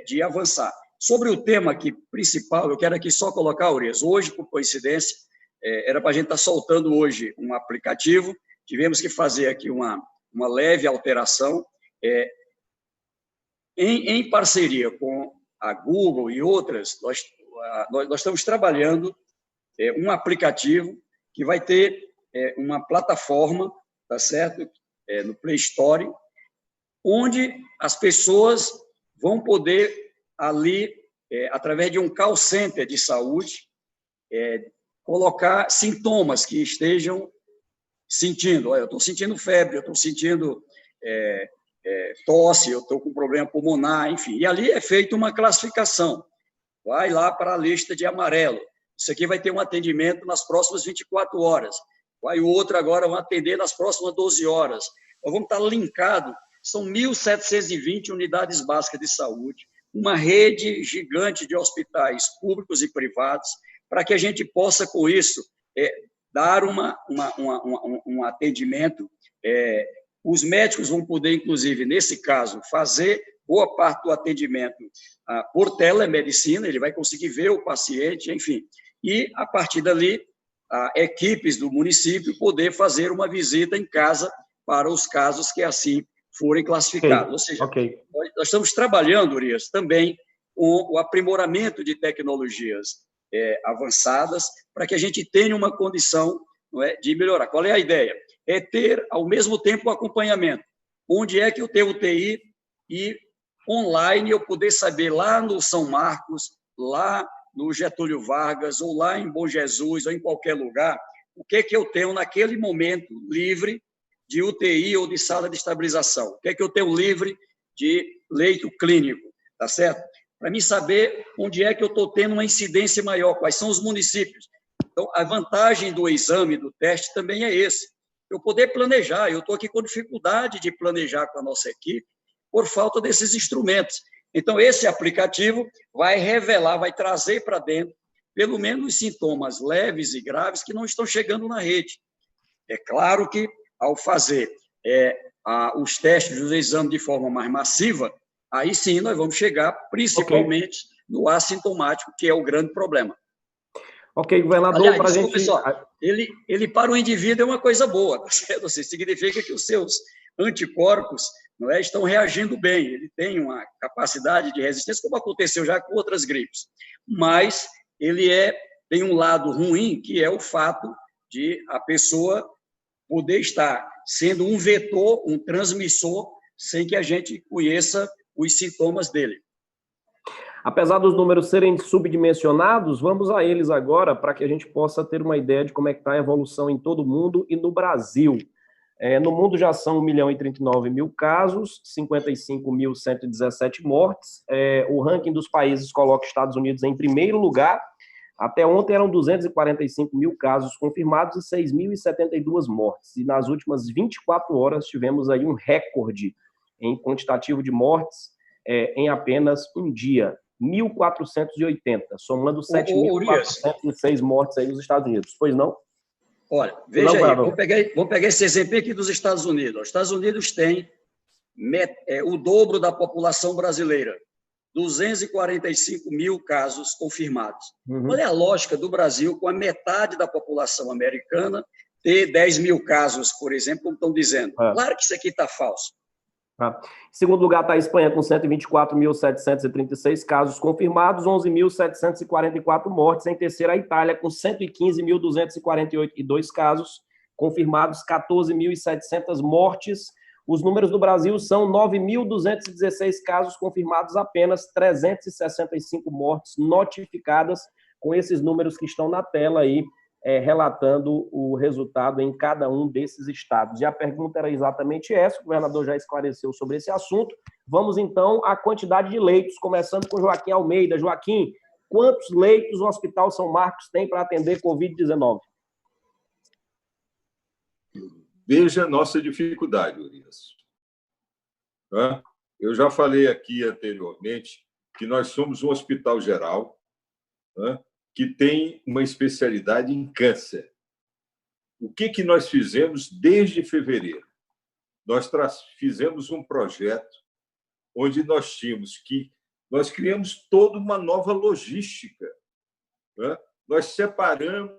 S5: de avançar. Sobre o tema aqui principal, eu quero aqui só colocar, Urias, hoje, por coincidência, era para a gente estar soltando hoje um aplicativo, tivemos que fazer aqui uma leve alteração, em parceria com a Google e outras, nós estamos trabalhando um aplicativo que vai ter uma plataforma, tá certo? No Play Store, onde as pessoas vão poder ali, através de um call center de saúde, colocar sintomas que estejam sentindo. Olha, eu estou sentindo febre, eu estou sentindo tosse, eu estou com problema pulmonar, enfim. E ali é feita uma classificação. Vai lá para a lista de amarelo. Isso aqui vai ter um atendimento nas próximas 24 horas. Vai o outro agora vai atender nas próximas 12 horas. Nós vamos estar linkados. São 1.720 unidades básicas de saúde, uma rede gigante de hospitais públicos e privados, para que a gente possa, com isso, dar um atendimento. Os médicos vão poder, inclusive, nesse caso, fazer boa parte do atendimento por telemedicina, ele vai conseguir ver o paciente, enfim. E, a partir dali, equipes do município poder fazer uma visita em casa para os casos que assim forem classificados. Ou seja, nós estamos trabalhando, Urias, também com o aprimoramento de tecnologias avançadas para que a gente tenha uma condição, não é, de melhorar. Qual é a ideia? É ter, ao mesmo tempo, o acompanhamento. Onde é que eu tenho UTI e online eu poder saber lá no São Marcos, lá no Getúlio Vargas, ou lá em Bom Jesus, ou em qualquer lugar, o que é que eu tenho naquele momento livre de UTI ou de sala de estabilização, o que é que eu tenho livre de leito clínico, tá certo? Para mim saber onde é que eu estou tendo uma incidência maior, quais são os municípios. Então, a vantagem do exame, do teste, também é esse. Eu poder planejar, eu estou aqui com dificuldade de planejar com a nossa equipe por falta desses instrumentos. Então, esse aplicativo vai revelar, vai trazer para dentro, pelo menos, os sintomas leves e graves que não estão chegando na rede. É claro que, ao fazer os testes dos exames de forma mais massiva, aí sim nós vamos chegar, principalmente, no assintomático, que é o grande problema.
S6: Ok, governador, para a gente...
S5: Pessoal, ele para o indivíduo é uma coisa boa, tá certo? Significa que os seus anticorpos estão reagindo bem, ele tem uma capacidade de resistência, como aconteceu já com outras gripes, mas ele tem um lado ruim, que é o fato de a pessoa poder estar sendo um vetor, um transmissor, sem que a gente conheça os sintomas dele.
S6: Apesar dos números serem subdimensionados, vamos a eles agora para que a gente possa ter uma ideia de como é que está a evolução em todo o mundo e no Brasil. No mundo já são 1.039.000 casos, 55.117 mortes. O ranking dos países coloca Estados Unidos em primeiro lugar. Até ontem eram 245.000 casos confirmados e 6.072 mortes. E nas últimas 24 horas tivemos aí um recorde em quantitativo de mortes em apenas um dia. 1.480, somando 7.406 mortes aí nos Estados Unidos. Pois não?
S5: Olha, veja aí, vou pegar esse exemplo aqui dos Estados Unidos. Os Estados Unidos têm o dobro da população brasileira, 245 mil casos confirmados. Olha a lógica do Brasil com a metade da população americana ter 10 mil casos, por exemplo, como estão dizendo. Claro que isso aqui está falso.
S6: Em segundo lugar está a Espanha, com 124.736 casos confirmados, 11.744 mortes. Em terceiro, a Itália, com 115.242 casos confirmados, 14.700 mortes. Os números do Brasil são 9.216 casos confirmados, apenas 365 mortes notificadas, com esses números que estão na tela aí, relatando o resultado em cada um desses estados. E a pergunta era exatamente essa, o governador já esclareceu sobre esse assunto. Vamos, então, à quantidade de leitos, começando com Joaquim Almeida. Joaquim, quantos leitos o Hospital São Marcos tem para atender Covid-19?
S4: Veja a nossa dificuldade, Urias. Eu já falei aqui anteriormente que nós somos um hospital geral, que tem uma especialidade em câncer. O que nós fizemos desde fevereiro? Nós fizemos um projeto onde nós criamos toda uma nova logística. Nós separamos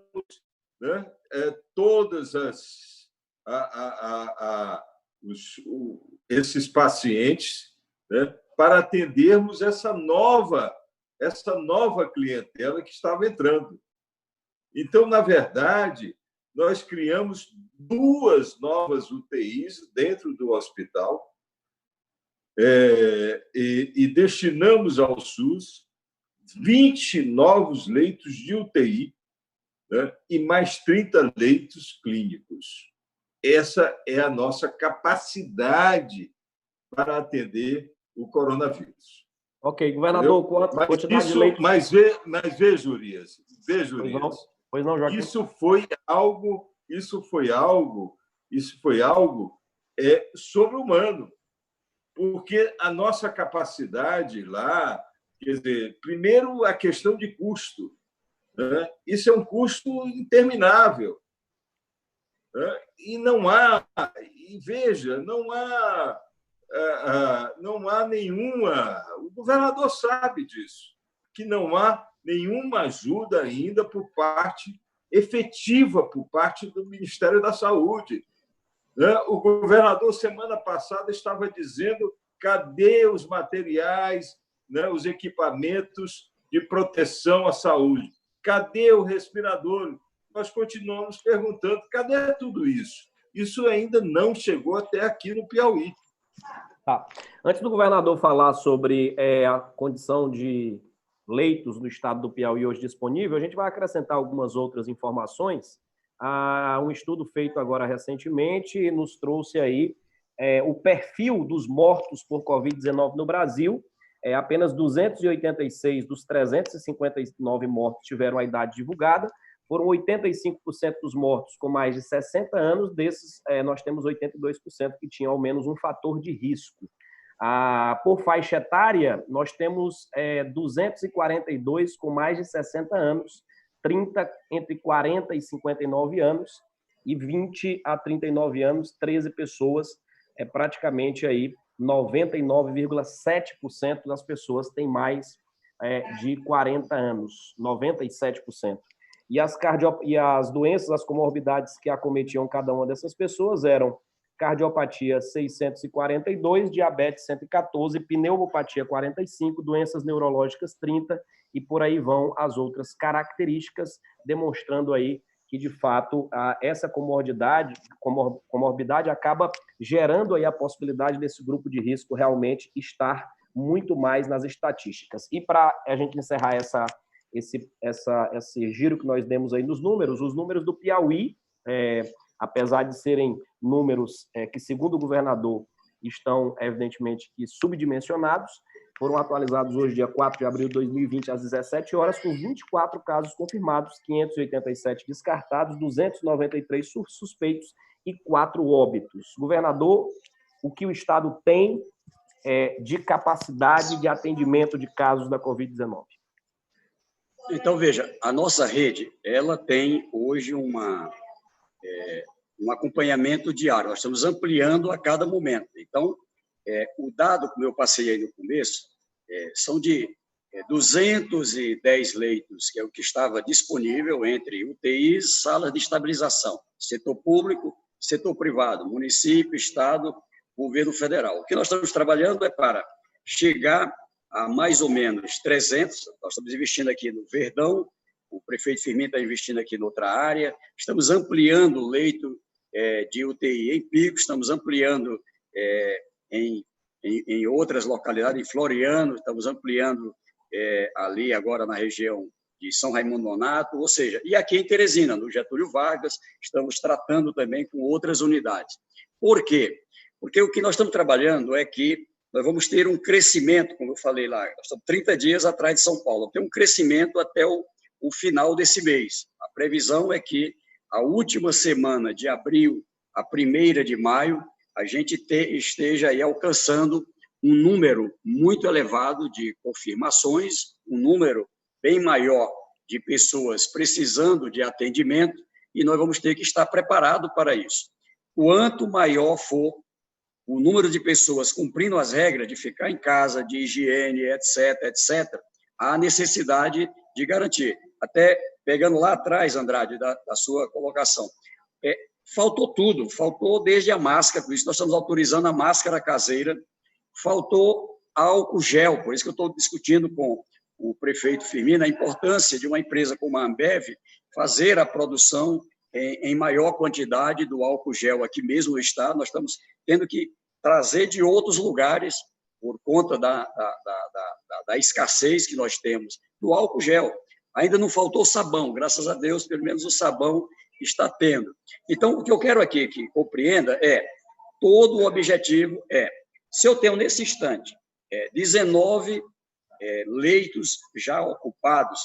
S4: todas esses pacientes para atendermos essa nova clientela que estava entrando. Então, na verdade, nós criamos 2 novas UTIs dentro do hospital e destinamos ao SUS 20 novos leitos de UTI e mais 30 leitos clínicos. Essa é a nossa capacidade para atender o coronavírus.
S6: Ok, governador, quantidade de leitos...
S4: Mas veja, Urias.
S6: Pois não, Joaquim.
S4: Isso foi algo sobre-humano, porque a nossa capacidade lá, quer dizer, primeiro a questão de custo, isso é um custo interminável, e não há nenhuma, o governador sabe disso, que não há nenhuma ajuda ainda efetiva por parte do Ministério da Saúde. O governador, semana passada, estava dizendo: cadê os materiais, os equipamentos de proteção à saúde? Cadê o respirador? Nós continuamos perguntando: cadê tudo isso? Isso ainda não chegou até aqui no Piauí.
S6: Tá. Antes do governador falar sobre a condição de leitos no estado do Piauí hoje disponível, a gente vai acrescentar algumas outras informações. Um estudo feito agora recentemente nos trouxe aí o perfil dos mortos por Covid-19 no Brasil. Apenas 286 dos 359 mortos tiveram a idade divulgada. Foram 85% dos mortos com mais de 60 anos. Desses, nós temos 82% que tinham ao menos um fator de risco. Por faixa etária, nós temos 242 com mais de 60 anos, 30 entre 40 e 59 anos e 20 a 39 anos, 13 pessoas, praticamente aí 99,7% das pessoas têm mais de 40 anos, 97%. E as doenças, as comorbidades que acometiam cada uma dessas pessoas eram cardiopatia 642, diabetes 114, pneumopatia 45, doenças neurológicas 30, e por aí vão as outras características, demonstrando aí que, de fato, essa comorbidade acaba gerando aí a possibilidade desse grupo de risco realmente estar muito mais nas estatísticas. E para a gente encerrar esse giro que nós demos aí nos números, os números do Piauí, apesar de serem números que, segundo o governador, estão, evidentemente, subdimensionados, foram atualizados hoje, dia 4 de abril de 2020, às 17 horas, com 24 casos confirmados, 587 descartados, 293 suspeitos e 4 óbitos. Governador, o que o Estado tem de capacidade de atendimento de casos da Covid-19?
S5: Então, veja, a nossa rede, ela tem hoje um acompanhamento diário. Nós estamos ampliando a cada momento. Então, o dado, como eu passei aí no começo, são de 210 leitos, que é o que estava disponível entre UTIs, salas de estabilização, setor público, setor privado, município, estado, governo federal. O que nós estamos trabalhando é para chegar a mais ou menos 300, nós estamos investindo aqui no Verdão, o prefeito Firmino está investindo aqui em outra área, estamos ampliando o leito de UTI em Pico, estamos ampliando em outras localidades, em Floriano, estamos ampliando ali agora na região de São Raimundo Nonato, ou seja, e aqui em Teresina, no Getúlio Vargas, estamos tratando também com outras unidades. Por quê? Porque o que nós estamos trabalhando é que nós vamos ter um crescimento, como eu falei lá, nós estamos 30 dias atrás de São Paulo, tem um crescimento até o final desse mês. A previsão é que a última semana de abril, a 1ª de maio, a gente esteja aí alcançando um número muito elevado de confirmações, um número bem maior de pessoas precisando de atendimento, e nós vamos ter que estar preparados para isso. Quanto maior for o número de pessoas cumprindo as regras de ficar em casa, de higiene, etc., há necessidade de garantir. Até pegando lá atrás, Andrade, da sua colocação, faltou tudo, faltou desde a máscara, por isso nós estamos autorizando a máscara caseira, faltou álcool gel, por isso que eu estou discutindo com o prefeito Firmino a importância de uma empresa como a Ambev fazer a produção em maior quantidade do álcool gel aqui mesmo no estado. Nós estamos tendo que trazer de outros lugares, por conta da escassez que nós temos do álcool gel. Ainda não faltou sabão, graças a Deus, pelo menos o sabão está tendo. Então, o que eu quero aqui que compreenda todo o objetivo se eu tenho nesse instante 19 leitos já ocupados,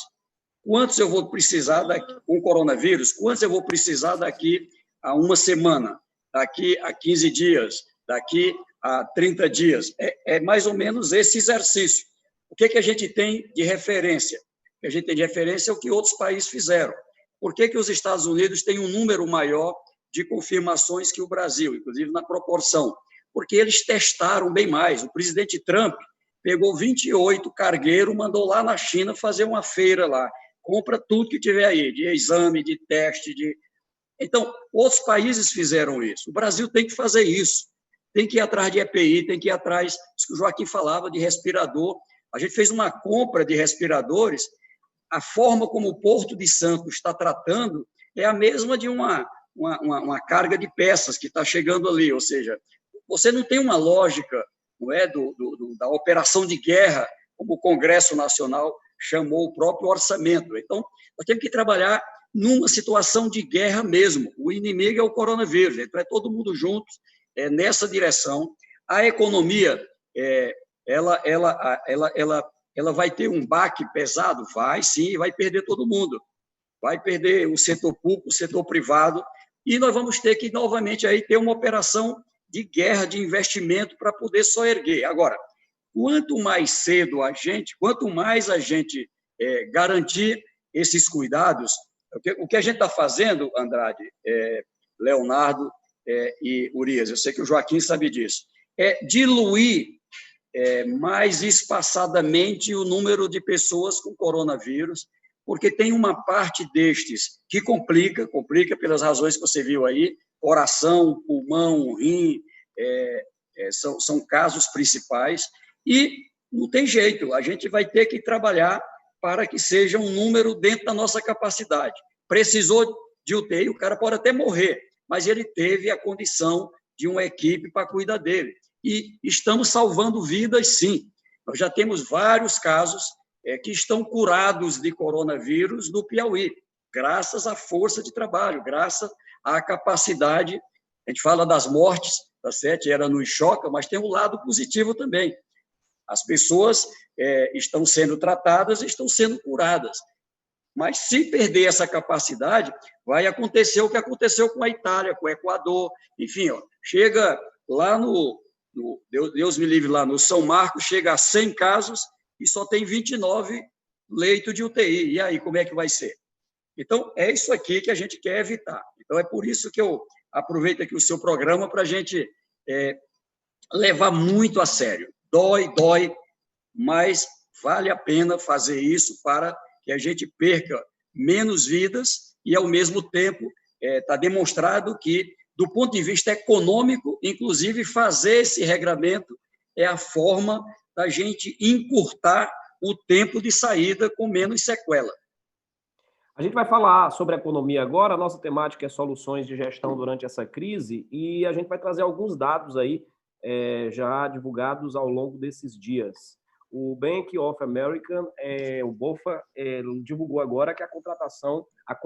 S5: quantos eu vou precisar com o coronavírus? Quantos eu vou precisar daqui a uma semana, daqui a 15 dias, daqui a 30 dias? É mais ou menos esse exercício. O que a gente tem de referência? O que a gente tem de referência é o que outros países fizeram. Por que os Estados Unidos têm um número maior de confirmações que o Brasil, inclusive na proporção? Porque eles testaram bem mais. O presidente Trump pegou 28 cargueiros, mandou lá na China fazer uma feira lá. Compra tudo que tiver aí, de exame, de teste. Então, outros países fizeram isso. O Brasil tem que fazer isso. Tem que ir atrás de EPI, tem que ir atrás, isso que o Joaquim falava, de respirador. A gente fez uma compra de respiradores. A forma como o Porto de Santos está tratando é a mesma de uma carga de peças que está chegando ali. Ou seja, você não tem uma lógica, não é, da operação de guerra, como o Congresso Nacional chamou o próprio orçamento. Então, nós temos que trabalhar numa situação de guerra mesmo. O inimigo é o coronavírus, então é todo mundo junto nessa direção. A economia, ela vai ter um baque pesado? Vai, sim, vai perder todo mundo. Vai perder o setor público, o setor privado, e nós vamos ter que, novamente, aí ter uma operação de guerra, de investimento para poder só erguer. Agora, quanto mais a gente garantir esses cuidados, o que a gente está fazendo, Andrade, Leonardo e Urias, eu sei que o Joaquim sabe disso, é diluir mais espaçadamente o número de pessoas com coronavírus, porque tem uma parte destes que complica pelas razões que você viu aí, coração, pulmão, rim, são casos principais, e não tem jeito, a gente vai ter que trabalhar para que seja um número dentro da nossa capacidade. Precisou de UTI, o cara pode até morrer, mas ele teve a condição de uma equipe para cuidar dele. E estamos salvando vidas, sim. Nós já temos vários casos que estão curados de coronavírus no Piauí, graças à força de trabalho, graças à capacidade. A gente fala das mortes, tá certo? Era nos choca, mas tem um lado positivo também. As pessoas estão sendo tratadas, estão sendo curadas. Mas se perder essa capacidade, vai acontecer o que aconteceu com a Itália, com o Equador, enfim, chega lá Deus me livre, lá no São Marcos, chega a 100 casos e só tem 29 leitos de UTI. E aí, como é que vai ser? Então, é isso aqui que a gente quer evitar. Então, é por isso que eu aproveito aqui o seu programa para a gente levar muito a sério. Dói, mas vale a pena fazer isso para que a gente perca menos vidas e, ao mesmo tempo, está demonstrado que, do ponto de vista econômico, inclusive, fazer esse regramento é a forma da gente encurtar o tempo de saída com menos sequela.
S6: A gente vai falar sobre economia agora, a nossa temática é soluções de gestão durante essa crise, e a gente vai trazer alguns dados aí, já divulgados ao longo desses dias. O Bank of America, o BOFA, divulgou agora que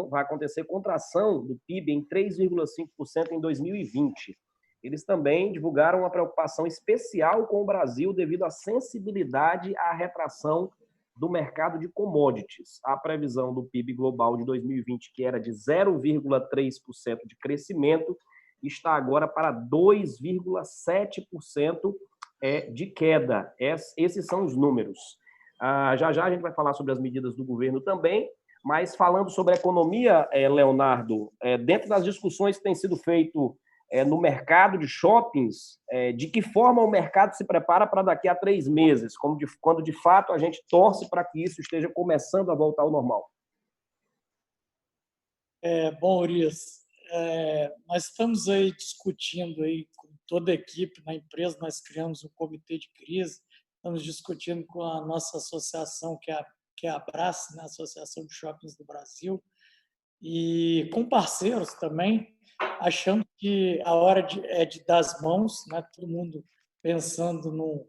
S6: vai acontecer contração do PIB em 3,5% em 2020. Eles também divulgaram uma preocupação especial com o Brasil devido à sensibilidade à retração do mercado de commodities. A previsão do PIB global de 2020, que era de 0,3% de crescimento, está agora para 2,7% de queda. Esses são os números. Já a gente vai falar sobre as medidas do governo também, mas falando sobre a economia, Leonardo, dentro das discussões que têm sido feitas no mercado de shoppings, de que forma o mercado se prepara para daqui a 3 meses, quando de fato a gente torce para que isso esteja começando a voltar ao normal?
S2: Bom, Urias, nós estamos aí discutindo aí com toda a equipe na empresa, nós criamos um comitê de crise, estamos discutindo com a nossa associação, que é a Abrace, né, Associação de Shoppings do Brasil, e com parceiros também, achando que a hora é de dar as mãos, né, todo mundo pensando num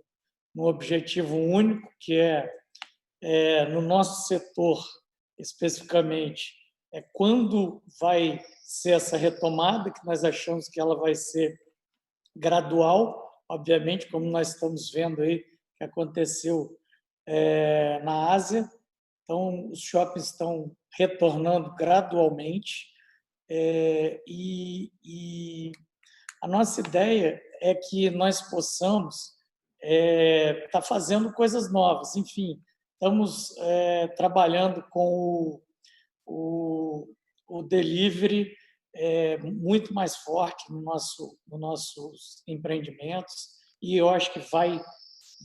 S2: objetivo único, que no nosso setor, especificamente, quando vai ser essa retomada, que nós achamos que ela vai ser gradual, obviamente, como nós estamos vendo aí, que aconteceu na Ásia. Então, os shoppings estão retornando gradualmente, e a nossa ideia é que nós possamos estar fazendo coisas novas. Enfim, estamos trabalhando com o delivery muito mais forte nos nossos empreendimentos, e eu acho que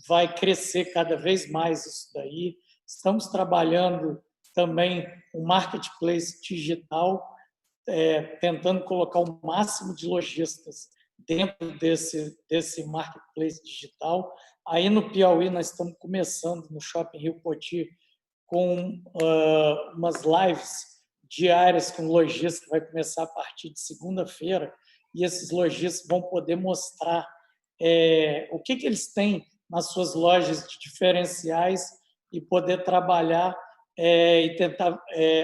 S2: vai crescer cada vez mais isso daí. Estamos trabalhando também um marketplace digital, tentando colocar o máximo de lojistas dentro desse marketplace digital. Aí no Piauí nós estamos começando no Shopping Rio Poti com umas lives diárias com lojistas, que vai começar a partir de segunda-feira, e esses lojistas vão poder mostrar o que eles têm nas suas lojas de diferenciais e poder trabalhar e tentar,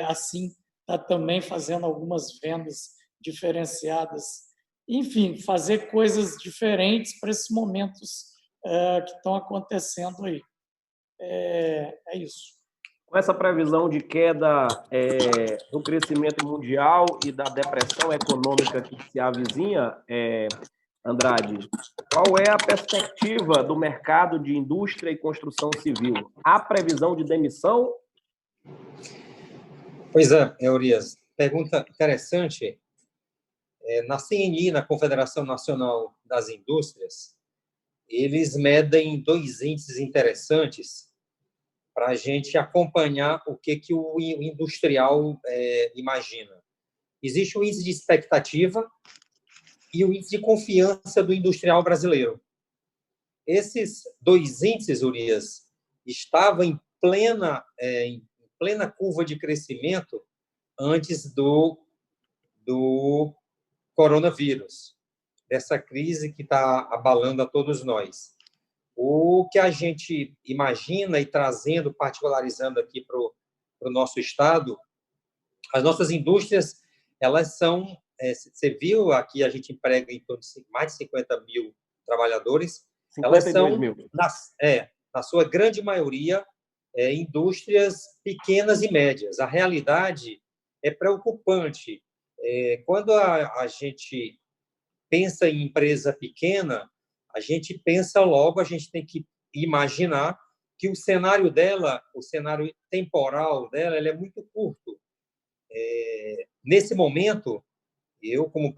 S2: assim, estar também fazendo algumas vendas diferenciadas. Enfim, fazer coisas diferentes para esses momentos que estão acontecendo aí. É isso.
S6: Com essa previsão de queda do crescimento mundial e da depressão econômica que se avizinha, Andrade, qual é a perspectiva do mercado de indústria e construção civil? Há previsão de demissão?
S3: Pois é, Urias, pergunta interessante. Na CNI, na Confederação Nacional das Indústrias, eles medem 2 índices interessantes para a gente acompanhar o que o industrial imagina. Existe o índice de expectativa e o índice de confiança do industrial brasileiro. Esses 2 índices, Urias, estavam em plena curva de crescimento antes do coronavírus, dessa crise que está abalando a todos nós. O que a gente imagina, e trazendo, particularizando aqui para o nosso estado, as nossas indústrias, elas são, você viu, aqui a gente emprega em torno de mais de 50 mil trabalhadores, elas são, na sua grande maioria, indústrias pequenas e médias. A realidade é preocupante. Quando a gente pensa em empresa pequena, a gente pensa logo, a gente tem que imaginar que o cenário dela, o cenário temporal dela, ele é muito curto. Nesse momento, eu, como